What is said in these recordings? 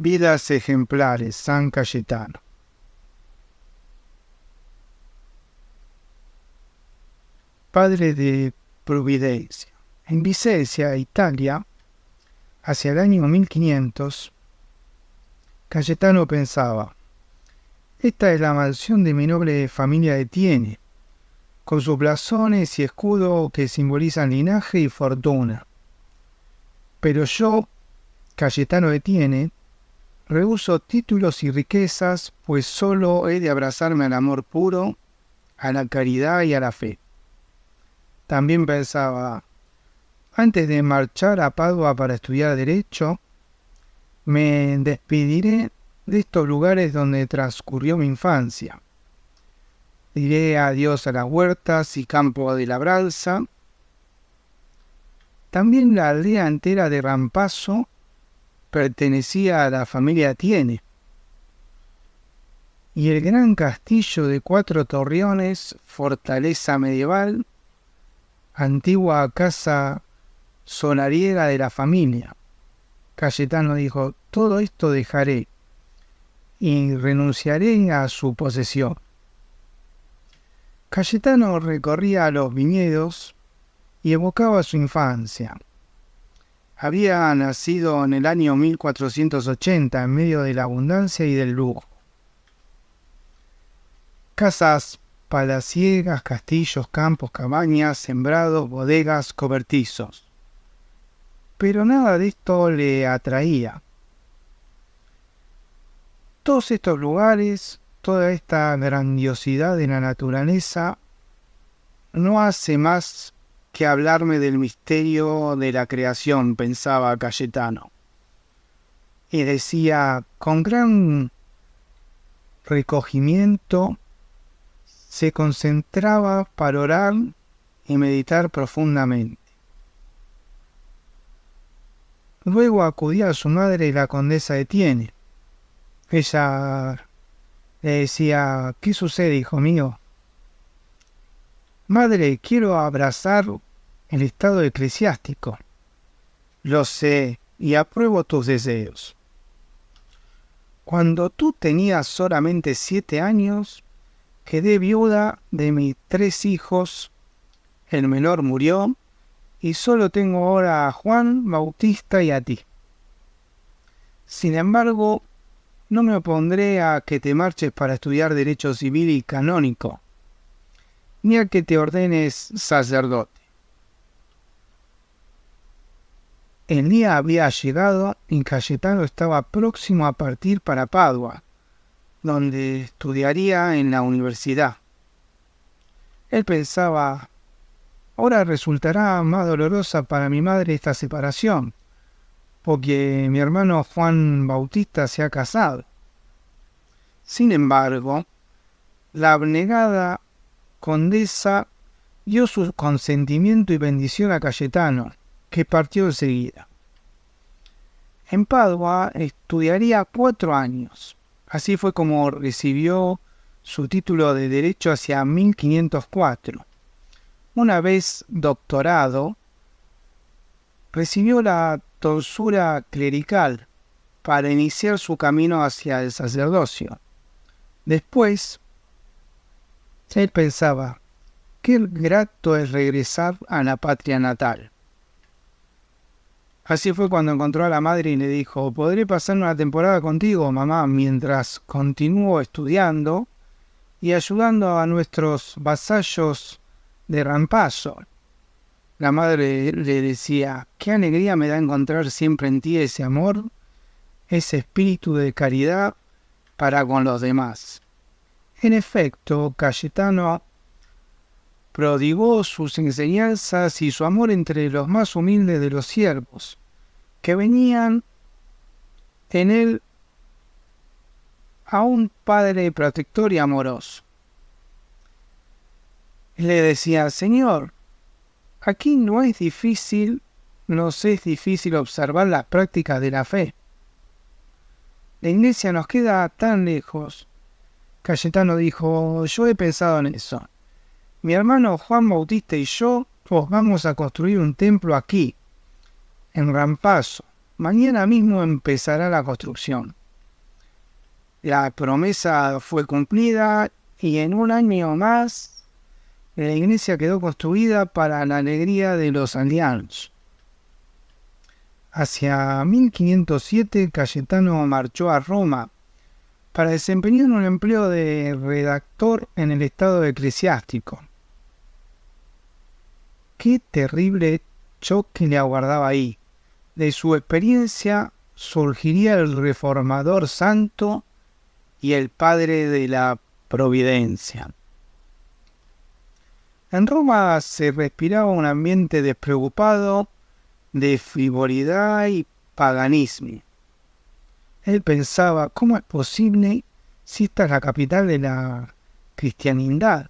Vidas ejemplares, San Cayetano. Padre de Providencia. En Vicencia, Italia, hacia el año 1500, Cayetano pensaba: esta es la mansión de mi noble familia de Tiene, con sus blasones y escudo que simbolizan linaje y fortuna. Pero yo, Cayetano de Tiene, rehuso títulos y riquezas, pues solo he de abrazarme al amor puro, a la caridad y a la fe. También pensaba: antes de marchar a Padua para estudiar Derecho, me despediré de estos lugares donde transcurrió mi infancia. Diré adiós a las huertas y campos de labranza. También la aldea entera de Rampaso pertenecía a la familia Tiene. Y el gran castillo de 4 torreones, fortaleza medieval, antigua casa solariega de la familia. Cayetano dijo: todo esto dejaré y renunciaré a su posesión. Cayetano recorría los viñedos y evocaba su infancia. Había nacido en el año 1480 en medio de la abundancia y del lujo. Casas palaciegas, castillos, campos, cabañas, sembrados, bodegas, cobertizos. Pero nada de esto le atraía. Todos estos lugares, toda esta grandiosidad de la naturaleza, no hace más que hablarme del misterio de la creación, pensaba Cayetano. Y decía, con gran recogimiento, se concentraba para orar y meditar profundamente. Luego acudía a su madre, la condesa de Tiene. Ella le decía: ¿qué sucede, hijo mío? Madre, quiero abrazar el estado eclesiástico. Lo sé y apruebo tus deseos. Cuando tú tenías solamente 7 años, quedé viuda de mis 3 hijos. El menor murió y solo tengo ahora a Juan Bautista y a ti. Sin embargo, no me opondré a que te marches para estudiar Derecho Civil y Canónico, ni a que te ordenes sacerdote. El día había llegado y Cayetano estaba próximo a partir para Padua, donde estudiaría en la universidad. Él pensaba: ahora resultará más dolorosa para mi madre esta separación, porque mi hermano Juan Bautista se ha casado. Sin embargo, la abnegada condesa dio su consentimiento y bendición a Cayetano, que partió enseguida. En Padua estudiaría 4 años. Así fue como recibió su título de Derecho hacia 1504. Una vez doctorado, recibió la tonsura clerical para iniciar su camino hacia el sacerdocio. Después, él pensaba: qué grato es regresar a la patria natal. Así fue cuando encontró a la madre y le dijo: ¿podré pasar una temporada contigo, mamá, mientras continúo estudiando y ayudando a nuestros vasallos de Rampaso? La madre le decía: qué alegría me da encontrar siempre en ti ese amor, ese espíritu de caridad para con los demás. En efecto, Cayetano prodigó sus enseñanzas y su amor entre los más humildes de los siervos, que venían en él a un padre protector y amoroso. Le decía: Señor, aquí nos es difícil observar las prácticas de la fe. La iglesia nos queda tan lejos. Cayetano dijo: yo he pensado en eso. Mi hermano Juan Bautista y yo vamos a construir un templo aquí, en Rampaso, mañana mismo empezará la construcción. La promesa fue cumplida y en un año más la iglesia quedó construida para la alegría de los aldeanos. Hacia 1507 Cayetano marchó a Roma para desempeñar un empleo de redactor en el estado eclesiástico. Qué terrible choque le aguardaba ahí. De su experiencia surgiría el reformador santo y el padre de la providencia. En Roma se respiraba un ambiente despreocupado de frivolidad y paganismo. Él pensaba, ¿cómo es posible si esta es la capital de la cristiandad?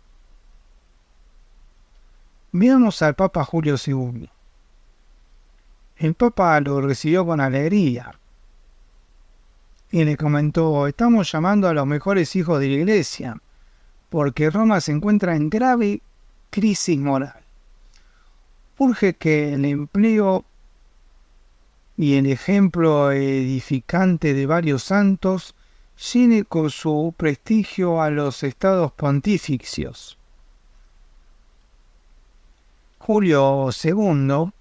Veamos al Papa Julio II. El Papa lo recibió con alegría y le comentó: estamos llamando a los mejores hijos de la Iglesia, porque Roma se encuentra en grave crisis moral. Urge que el empleo y el ejemplo edificante de varios santos llene con su prestigio a los estados pontificios. Julio II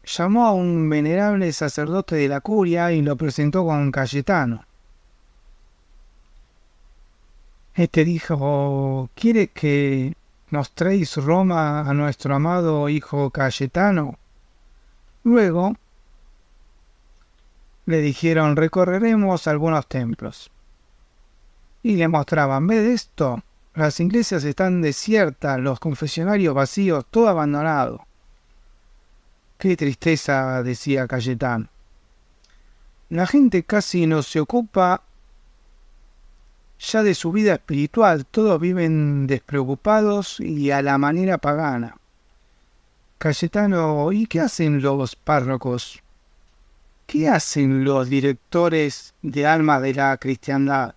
llamó a un venerable sacerdote de la curia y lo presentó con Cayetano. Este dijo: ¿quiere que mostréis Roma a nuestro amado hijo Cayetano? Luego le dijeron: recorreremos algunos templos. Y le mostraban: ¿ves esto? Las iglesias están desiertas, los confesionarios vacíos, todo abandonado. Qué tristeza, decía Cayetano. La gente casi no se ocupa ya de su vida espiritual, todos viven despreocupados y a la manera pagana. Cayetano: ¿y qué hacen los párrocos? ¿Qué hacen los directores de almas de la cristiandad?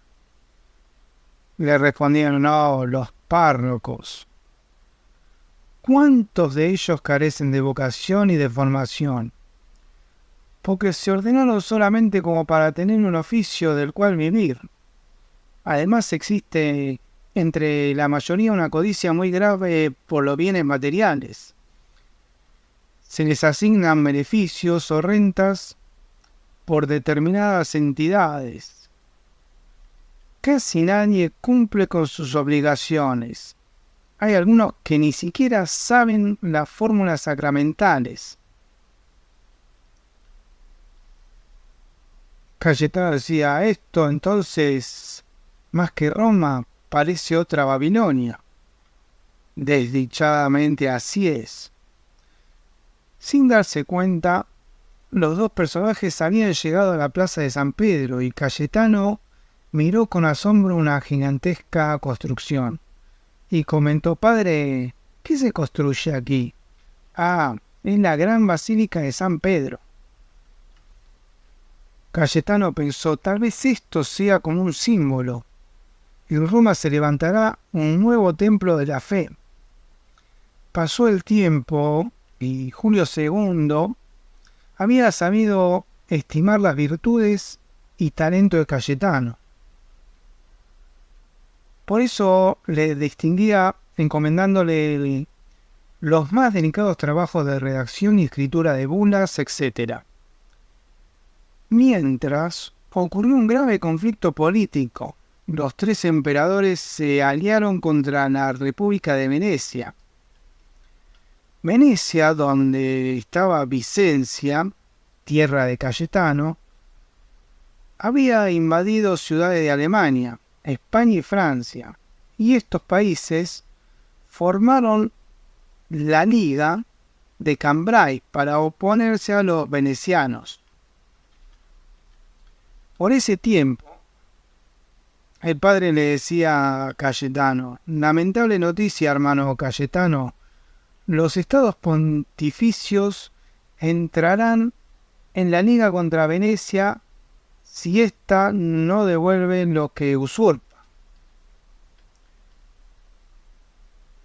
Le respondieron: no, los párrocos. ¿Cuántos de ellos carecen de vocación y de formación? Porque se ordenaron solamente como para tener un oficio del cual vivir. Además existe entre la mayoría una codicia muy grave por los bienes materiales. Se les asignan beneficios o rentas por determinadas entidades. Casi nadie cumple con sus obligaciones. Hay algunos que ni siquiera saben las fórmulas sacramentales. Cayetano decía: esto entonces, más que Roma, parece otra Babilonia. Desdichadamente así es. Sin darse cuenta, los dos personajes habían llegado a la plaza de San Pedro y Cayetano miró con asombro una gigantesca construcción y comentó: padre, ¿qué se construye aquí? Ah, es la gran basílica de San Pedro. Cayetano pensó: tal vez esto sea como un símbolo. En Roma se levantará un nuevo templo de la fe. Pasó el tiempo y Julio II había sabido estimar las virtudes y talento de Cayetano. Por eso le distinguía encomendándole los más delicados trabajos de redacción y escritura de bulas, etc. Mientras, ocurrió un grave conflicto político. Los tres emperadores se aliaron contra la República de Venecia. Venecia, donde estaba Vicencia, tierra de Cayetano, había invadido ciudades de Alemania, España y Francia, y estos países formaron la Liga de Cambrai para oponerse a los venecianos. Por ese tiempo, el padre le decía a Cayetano: lamentable noticia, hermano Cayetano, los estados pontificios entrarán en la liga contra Venecia si ésta no devuelve lo que usurpa.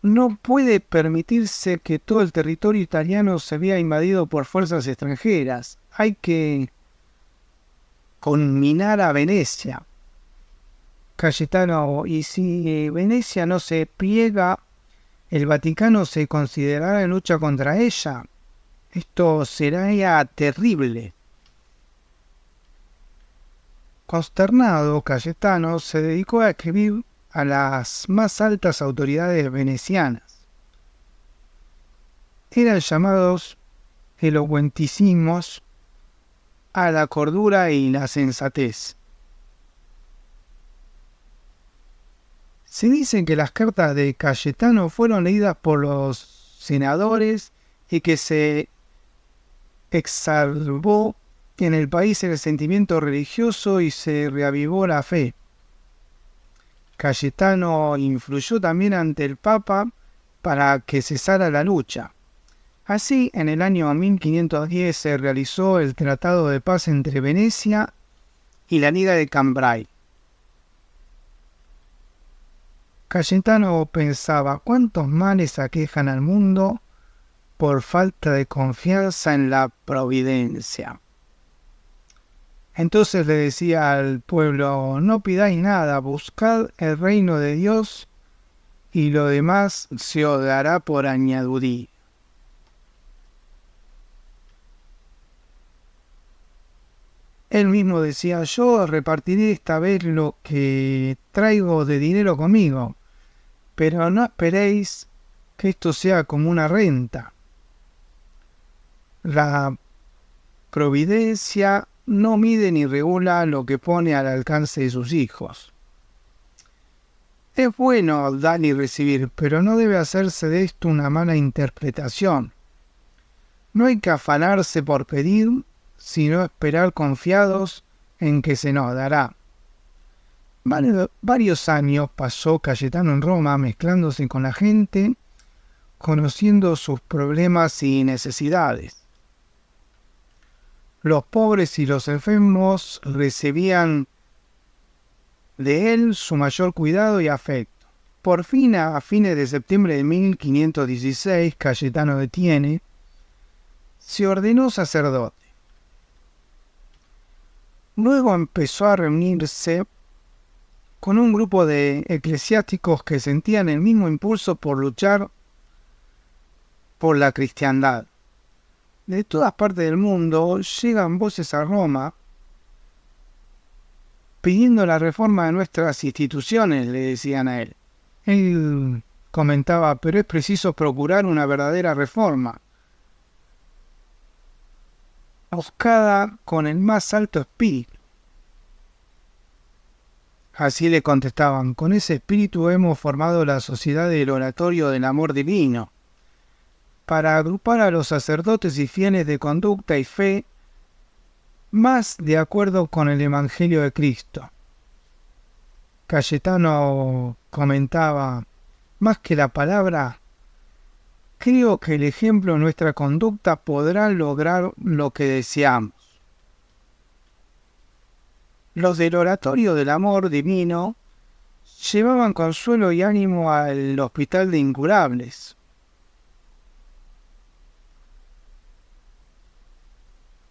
no puede permitirse que todo el territorio italiano se vea invadido por fuerzas extranjeras. Hay que conminar a Venecia. Cayetano, y si Venecia no se pliega, el Vaticano se considerará en lucha contra ella. Esto será terrible. Consternado, Cayetano se dedicó a escribir a las más altas autoridades venecianas. Eran llamados elocuentísimos a la cordura y la sensatez. Se dice que las cartas de Cayetano fueron leídas por los senadores y que se exacerbó en el país el sentimiento religioso y se reavivó la fe. Cayetano influyó también ante el Papa para que cesara la lucha. Así, en el año 1510 se realizó el Tratado de Paz entre Venecia y la Liga de Cambrai. Cayetano pensaba, ¿cuántos males aquejan al mundo por falta de confianza en la providencia? Entonces le decía al pueblo, no pidáis nada, buscad el reino de Dios y lo demás se os dará por añadidura. Él mismo decía, yo repartiré esta vez lo que traigo de dinero conmigo, pero no esperéis que esto sea como una renta. La providencia no mide ni regula lo que pone al alcance de sus hijos. Es bueno dar y recibir, pero no debe hacerse de esto una mala interpretación. No hay que afanarse por pedir, sino esperar confiados en que se nos dará. Varios años pasó Cayetano en Roma mezclándose con la gente, conociendo sus problemas y necesidades. Los pobres y los enfermos recibían de él su mayor cuidado y afecto. Por fin, a fines de septiembre de 1516, Cayetano de Thiene se ordenó sacerdote. Luego empezó a reunirse con un grupo de eclesiásticos que sentían el mismo impulso por luchar por la cristiandad. De todas partes del mundo llegan voces a Roma pidiendo la reforma de nuestras instituciones, le decían a él. Él comentaba, pero es preciso procurar una verdadera reforma, buscada con el más alto espíritu. Así le contestaban, con ese espíritu hemos formado la sociedad del oratorio del amor divino, para agrupar a los sacerdotes y fieles de conducta y fe más de acuerdo con el Evangelio de Cristo. Cayetano comentaba, más que la palabra, creo que el ejemplo de nuestra conducta podrá lograr lo que deseamos. Los del oratorio del amor divino llevaban consuelo y ánimo al hospital de incurables.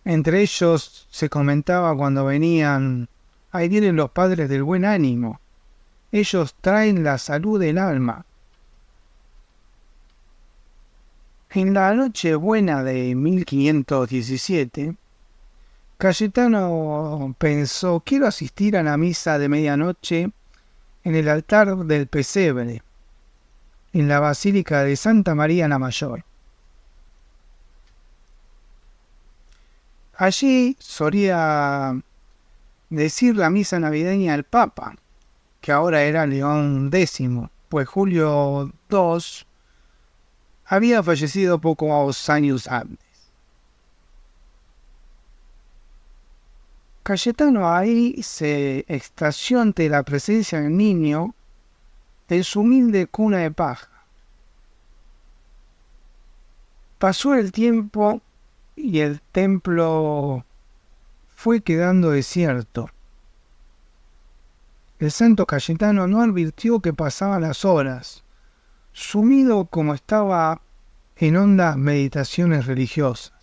Entre ellos se comentaba cuando venían, ahí vienen los padres del buen ánimo, ellos traen la salud del alma. En la Nochebuena de 1517, Cayetano pensó, quiero asistir a la misa de medianoche en el altar del pesebre, en la Basílica de Santa María la Mayor. Allí solía decir la misa navideña al Papa, que ahora era León X, pues Julio II había fallecido pocos años antes. Cayetano ahí se extasió ante la presencia del niño en su humilde cuna de paja. Pasó el tiempo y el templo fue quedando desierto. El santo Cayetano no advirtió que pasaban las horas. sumido como estaba en hondas meditaciones religiosas.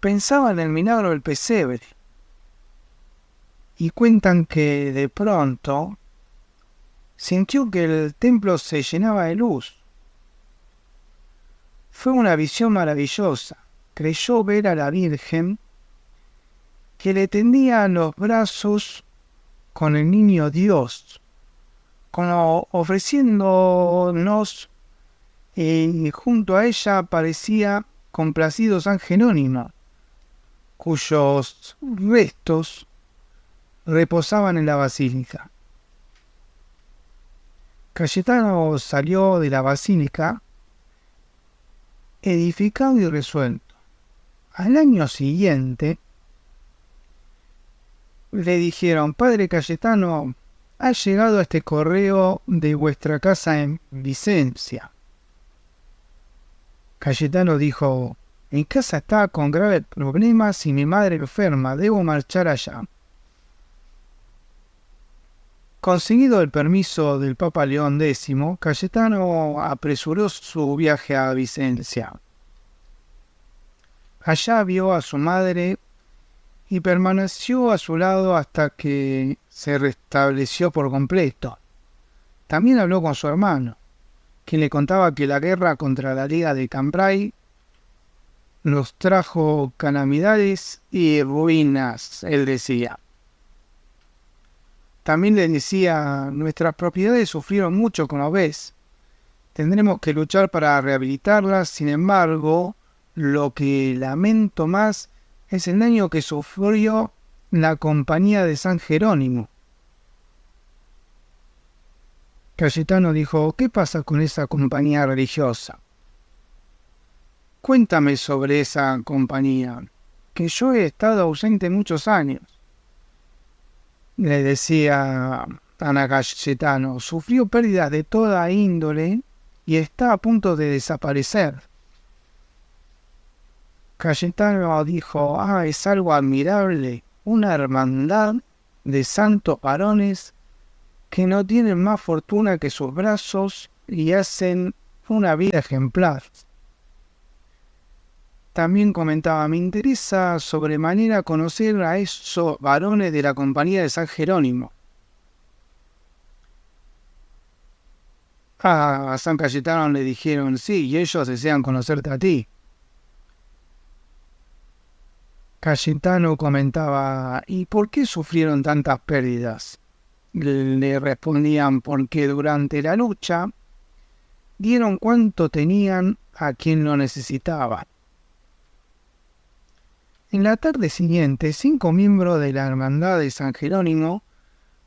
Pensaba en el milagro del pesebre, y cuentan que de pronto sintió que el templo se llenaba de luz. Fue una visión maravillosa. Creyó ver a la Virgen que le tendía los brazos con el niño Dios, como ofreciéndonos, y junto a ella aparecía complacido San Jerónimo, cuyos restos reposaban en la basílica. Cayetano salió de la basílica edificado y resuelto. Al año siguiente le dijeron: Padre Cayetano, ha llegado este correo de vuestra casa en Vicencia. Cayetano dijo: mi casa está con graves problemas y mi madre enferma, debo marchar allá. Conseguido el permiso del Papa León X, Cayetano apresuró su viaje a Vicencia. Allá vio a su madre y permaneció a su lado hasta que se restableció por completo. También habló con su hermano, quien le contaba que la guerra contra la Liga de Cambrai nos trajo calamidades y ruinas, él decía. También le decía: nuestras propiedades sufrieron mucho, como ves. Tendremos que luchar para rehabilitarlas. Sin embargo, lo que lamento más es el daño que sufrió la compañía de San Jerónimo. Cayetano dijo: ¿qué pasa con esa compañía religiosa? Cuéntame sobre esa compañía, que yo he estado ausente muchos años. Le decía Ana Cayetano: sufrió pérdidas de toda índole y está a punto de desaparecer. Cayetano dijo: es algo admirable, una hermandad de santos varones que no tienen más fortuna que sus brazos y hacen una vida ejemplar. También comentaba: me interesa sobremanera conocer a esos varones de la compañía de San Jerónimo. A San Cayetano le dijeron: sí, y ellos desean conocerte a ti. Cayetano comentaba: ¿y por qué sufrieron tantas pérdidas? Le respondían: porque durante la lucha dieron cuanto tenían a quien lo necesitaba. En la tarde siguiente, 5 miembros de la hermandad de San Jerónimo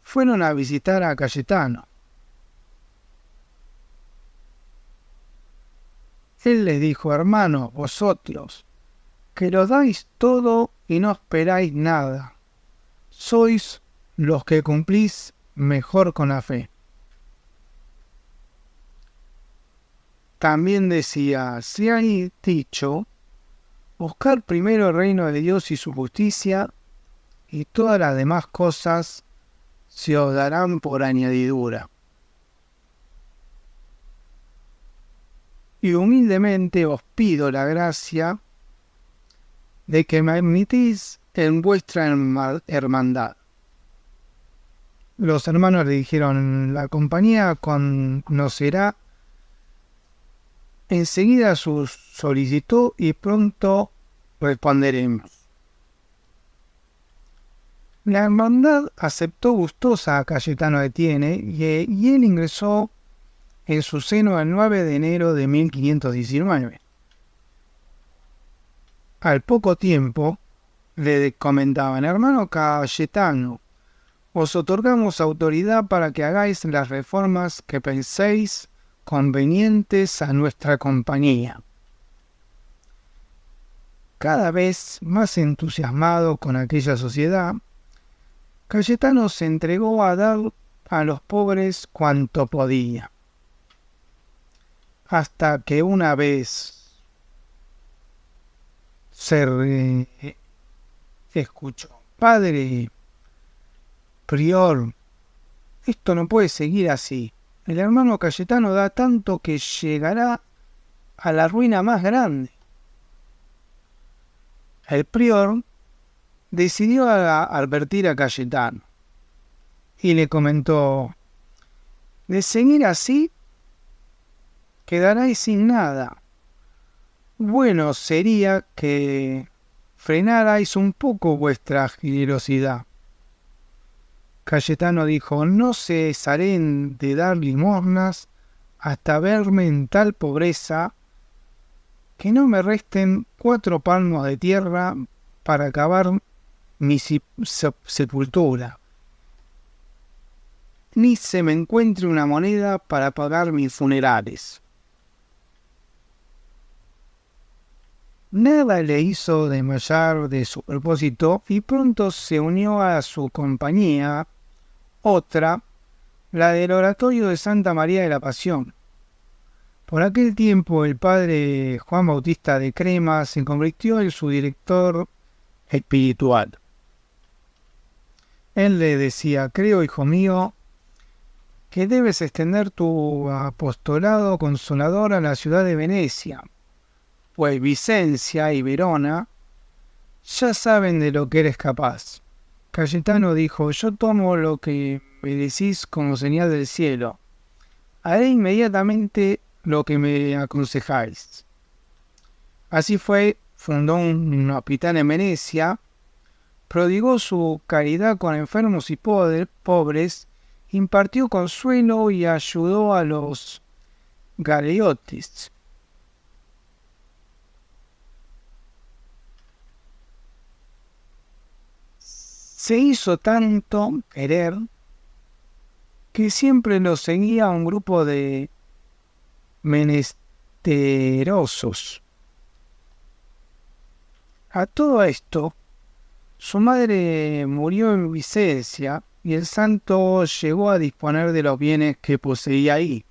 fueron a visitar a Cayetano. Él les dijo: hermanos, vosotros, que lo dais todo y no esperáis nada, sois los que cumplís mejor con la fe. También decía: si hay dicho, buscar primero el reino de Dios y su justicia, y todas las demás cosas se os darán por añadidura. Y humildemente os pido la gracia de que me admitís en vuestra hermandad. Los hermanos le dijeron: la compañía conocerá enseguida su solicitud y pronto responderemos. La hermandad aceptó gustosa a Cayetano de Tiene y él ingresó en su seno el 9 de enero de 1519. Al poco tiempo le comentaban: hermano Cayetano, os otorgamos autoridad para que hagáis las reformas que penséis convenientes a nuestra compañía. Cada vez más entusiasmado con aquella sociedad, Cayetano se entregó a dar a los pobres cuanto podía. Hasta que una vez se escuchó: padre prior, esto no puede seguir así. El hermano Cayetano da tanto que llegará a la ruina más grande. El prior decidió advertir a Cayetano y le comentó: de seguir así, quedaráis sin nada. Bueno sería que frenarais un poco vuestra generosidad. Cayetano dijo: no cesaré de dar limosnas hasta verme en tal pobreza que no me resten 4 palmos de tierra para cavar mi sepultura, ni se me encuentre una moneda para pagar mis funerales. Nada le hizo desmayar de su propósito y pronto se unió a su compañía otra, la del Oratorio de Santa María de la Pasión. Por aquel tiempo el padre Juan Bautista de Crema se convirtió en su director espiritual. Él le decía: creo, hijo mío, que debes extender tu apostolado consolador a la ciudad de Venecia, pues Vicencia y Verona ya saben de lo que eres capaz. Cayetano dijo: yo tomo lo que me decís como señal del cielo. Haré inmediatamente lo que me aconsejáis. Así fue, fundó un hospital en Venecia, prodigó su caridad con enfermos y pobres, impartió consuelo y ayudó a los galeotes. Se hizo tanto querer que siempre lo seguía un grupo de menesterosos. A todo esto, su madre murió en Vicencia y el santo llegó a disponer de los bienes que poseía ahí.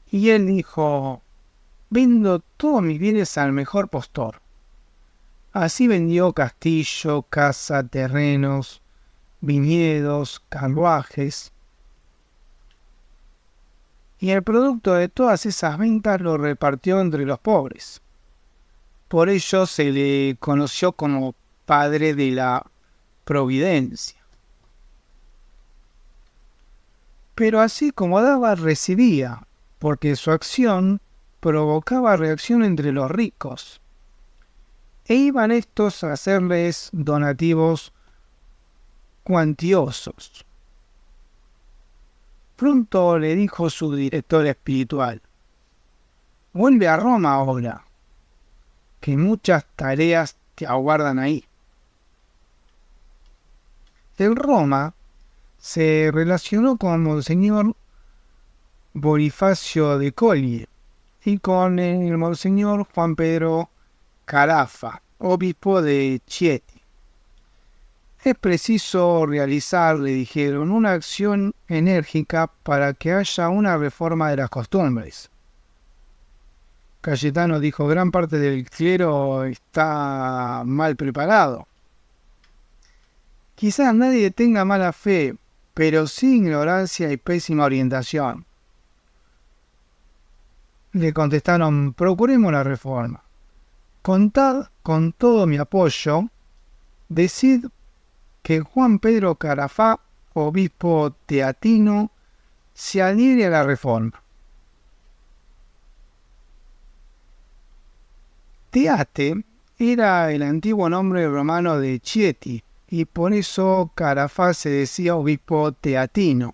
Y él dijo: vendo todos mis bienes al mejor postor. Así vendió castillo, casa, terrenos, viñedos, carruajes. Y el producto de todas esas ventas lo repartió entre los pobres. Por ello se le conoció como padre de la providencia. Pero así como daba, recibía, porque su acción provocaba reacción entre los ricos. E iban estos a hacerles donativos cuantiosos. Pronto le dijo su director espiritual: vuelve a Roma ahora, que muchas tareas te aguardan ahí. En Roma se relacionó con Monseñor Bonifacio de Colli y con el Monseñor Juan Pedro Carafa, obispo de Chieti. Es preciso realizar, le dijeron, una acción enérgica para que haya una reforma de las costumbres. Cayetano dijo: gran parte del clero está mal preparado. Quizás nadie tenga mala fe, pero sí ignorancia y pésima orientación. Le contestaron: procuremos la reforma. Contad con todo mi apoyo. Decid que Juan Pedro Carafá, obispo teatino, se adhiere a la reforma. Teate era el antiguo nombre romano de Chieti, y por eso Carafá se decía obispo teatino.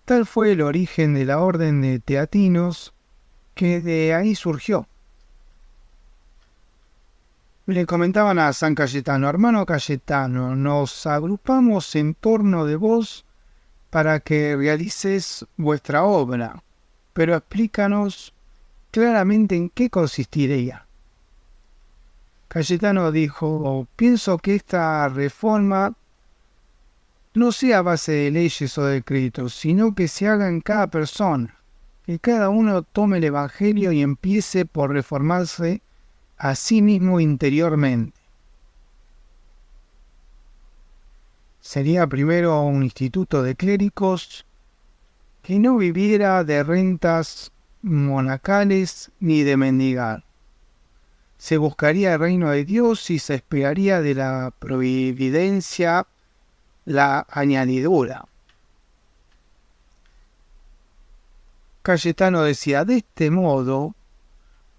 Tal fue el origen de la orden de teatinos, que de ahí surgió. Le comentaban a San Cayetano: hermano Cayetano, nos agrupamos en torno de vos para que realices vuestra obra, pero explícanos claramente en qué consistiría. Cayetano dijo: pienso que esta reforma no sea a base de leyes o decretos, sino que se haga en cada persona, que cada uno tome el Evangelio y empiece por reformarse a sí mismo interiormente. Sería primero un instituto de clérigos que no viviera de rentas monacales ni de mendigar. Se buscaría el reino de Dios y se esperaría de la providencia la añadidura. Cayetano decía, de este modo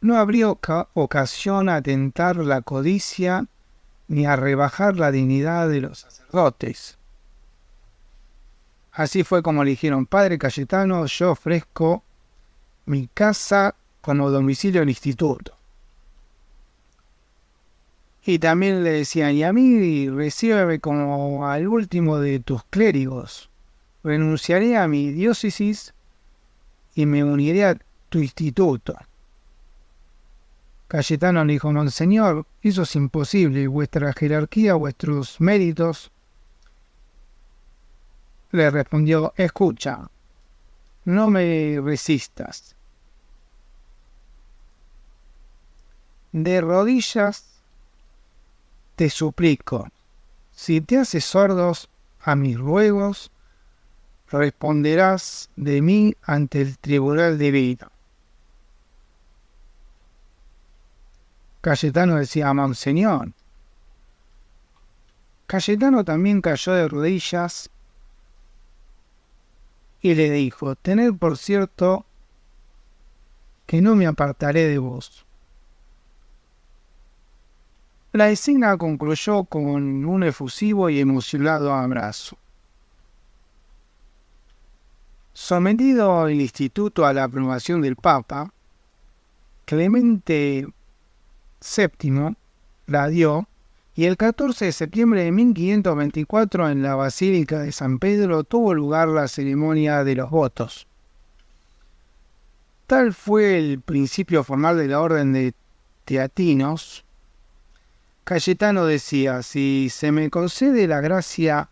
no habría ocasión a tentar la codicia ni a rebajar la dignidad de los sacerdotes. Así fue como le dijeron, Padre Cayetano, yo ofrezco mi casa como domicilio del instituto. Y también le decían, y a mí recíbeme como al último de tus clérigos. Renunciaré a mi diócesis y me uniré a tu instituto. Cayetano le dijo, Monseñor, eso es imposible, vuestra jerarquía, vuestros méritos. Le respondió, escucha, no me resistas. De rodillas te suplico, si te haces sordos a mis ruegos, responderás de mí ante el tribunal divino. Cayetano decía, Monseñor. Cayetano también cayó de rodillas y le dijo, tened por cierto que no me apartaré de vos. La escena concluyó con un efusivo y emocionado abrazo. Sometido el instituto a la aprobación del Papa, Clemente VII la dio y el 14 de septiembre de 1524 en la Basílica de San Pedro tuvo lugar la ceremonia de los votos. Tal fue el principio formal de la Orden de Teatinos. Cayetano decía, si se me concede la gracia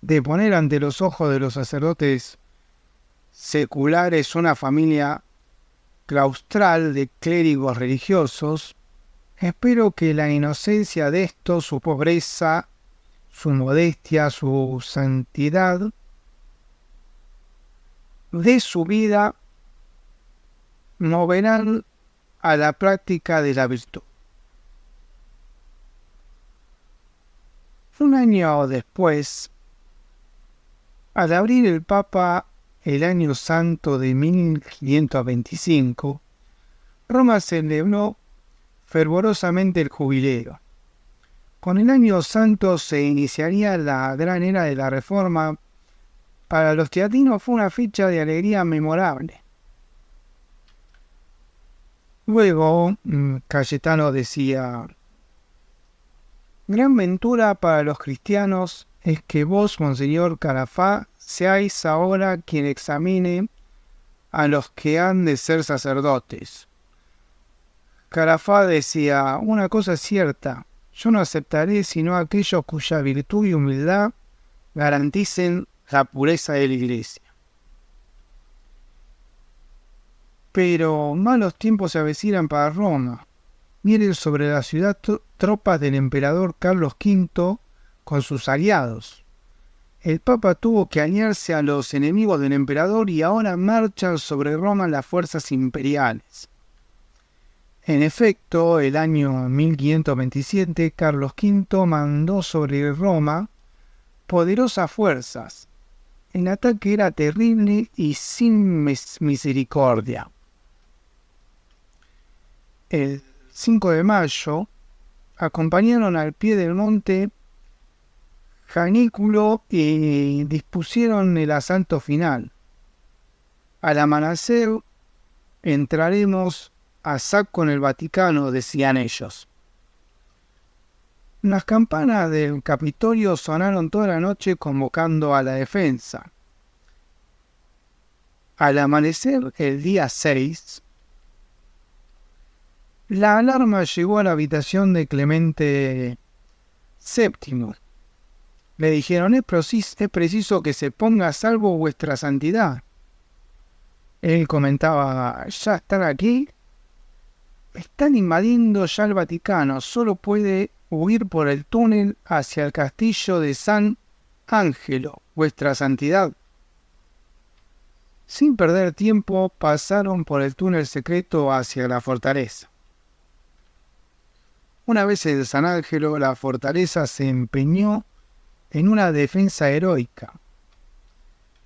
de poner ante los ojos de los sacerdotes seculares una familia claustral de clérigos religiosos, espero que la inocencia de estos, su pobreza, su modestia, su santidad, de su vida, moverán a la práctica de la virtud. Un año después, al abrir el Papa el año santo de 1525, Roma celebró fervorosamente el jubileo. Con el año santo se iniciaría la gran era de la Reforma. Para los teatinos fue una fecha de alegría memorable. Luego, Cayetano decía, gran ventura para los cristianos es que vos, Monseñor Carafá, seáis ahora quien examine a los que han de ser sacerdotes. Carafá decía, una cosa es cierta, yo no aceptaré sino a aquellos cuya virtud y humildad garanticen la pureza de la Iglesia. Pero malos tiempos se avecinan para Roma. Vienen sobre la ciudad tropas del emperador Carlos V con sus aliados. El Papa tuvo que aliarse a los enemigos del emperador y ahora marchan sobre Roma las fuerzas imperiales. En efecto, el año 1527, Carlos V mandó sobre Roma poderosas fuerzas. El ataque era terrible y sin misericordia. El 5 de mayo, acompañaron al pie del monte Janículo y dispusieron el asalto final. Al amanecer entraremos a saco en el Vaticano, decían ellos. Las campanas del Capitolio sonaron toda la noche convocando a la defensa. Al amanecer el día 6, la alarma llegó a la habitación de Clemente VII. Le dijeron, es preciso que se ponga a salvo vuestra santidad. Él comentaba, ¿ya están aquí? están invadiendo ya el Vaticano. Solo puede huir por el túnel hacia el castillo de San Ángelo, vuestra santidad. Sin perder tiempo, pasaron por el túnel secreto hacia la fortaleza. Una vez en San Ángelo, la fortaleza se empeñó en una defensa heroica.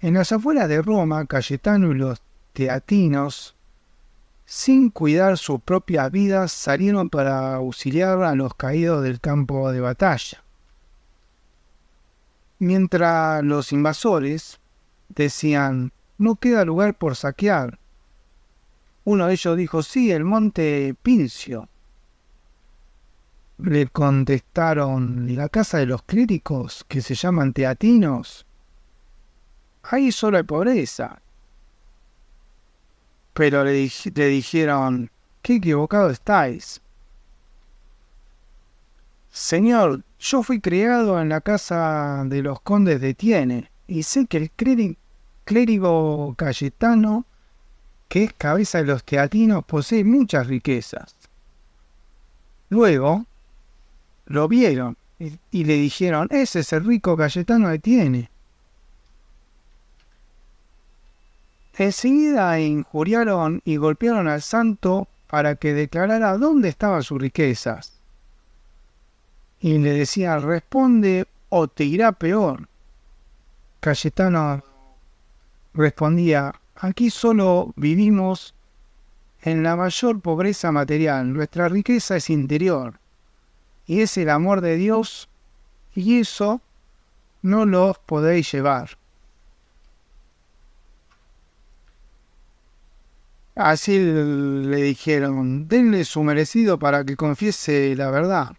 En las afueras de Roma, Cayetano y los teatinos, sin cuidar sus propias vidas, salieron para auxiliar a los caídos del campo de batalla. Mientras los invasores decían: no queda lugar por saquear. Uno de ellos dijo: sí, el monte Pincio. Le contestaron: la casa de los clérigos, que se llaman teatinos. Ahí solo hay pobreza. Pero le dijeron: qué equivocado estáis. Señor, yo fui criado en la casa de los condes de Tiene, y sé que el clérigo Cayetano, que es cabeza de los teatinos, posee muchas riquezas. Luego lo vieron y le dijeron: ese es el rico Cayetano de Tiene. Enseguida injuriaron y golpearon al santo para que declarara dónde estaban sus riquezas. Y le decían: responde o te irá peor. Cayetano respondía: aquí solo vivimos en la mayor pobreza material. Nuestra riqueza es interior y es el amor de Dios, y eso no lo podéis llevar. Así le dijeron: denle su merecido para que confiese la verdad.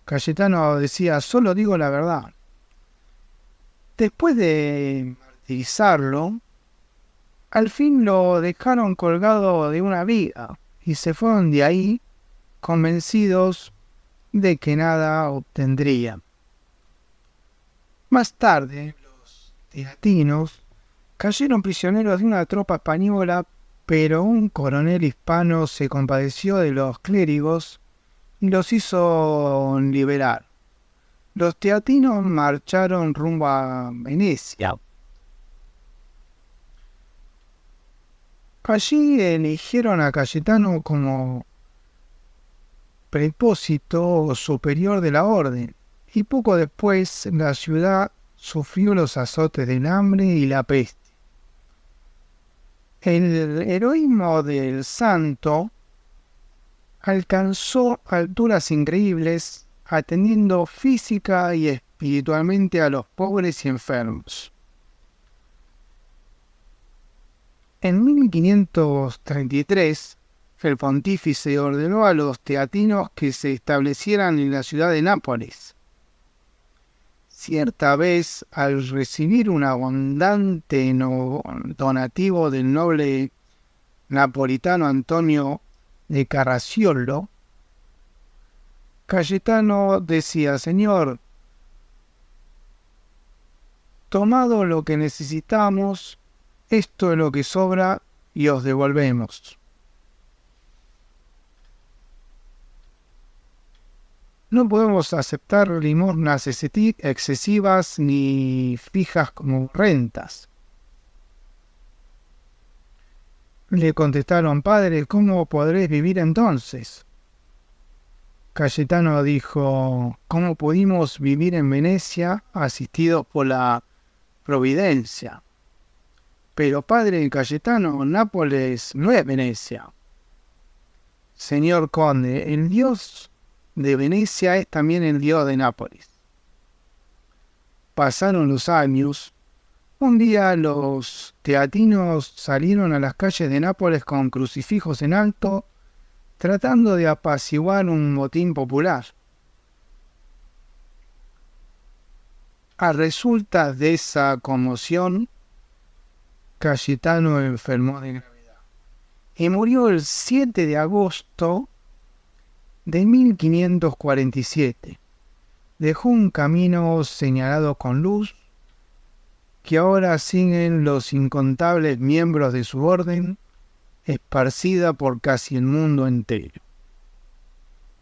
Cayetano decía: solo digo la verdad. Después de martirizarlo, al fin lo dejaron colgado de una viga y se fueron de ahí convencidos de que nada obtendrían. Más tarde, los teatinos cayeron prisioneros de una tropa española, pero un coronel hispano se compadeció de los clérigos y los hizo liberar. Los teatinos marcharon rumbo a Venecia. Allí eligieron a Cayetano como prepósito superior de la orden, y poco después la ciudad sufrió los azotes del hambre y la peste. El heroísmo del santo alcanzó alturas increíbles, atendiendo física y espiritualmente a los pobres y enfermos. En 1533, el pontífice ordenó a los teatinos que se establecieran en la ciudad de Nápoles. Cierta vez, al recibir un abundante donativo del noble napolitano Antonio de Caracciolo, Cayetano decía: Señor, tomado lo que necesitamos, esto es lo que sobra y os devolvemos. No podemos aceptar limosnas excesivas ni fijas como rentas. Le contestaron: Padre, ¿cómo podréis vivir entonces? Cayetano dijo: ¿cómo pudimos vivir en Venecia asistidos por la providencia? Pero Padre Cayetano, Nápoles no es Venecia. Señor conde, el Dios de Venecia es también el Dios de Nápoles. Pasaron los años. Un día los teatinos salieron a las calles de Nápoles con crucifijos en alto, tratando de apaciguar un motín popular. A resultas de esa conmoción, Cayetano enfermó de gravedad y murió el 7 de agosto de 1547. Dejó un camino señalado con luz que ahora siguen los incontables miembros de su orden esparcida por casi el mundo entero.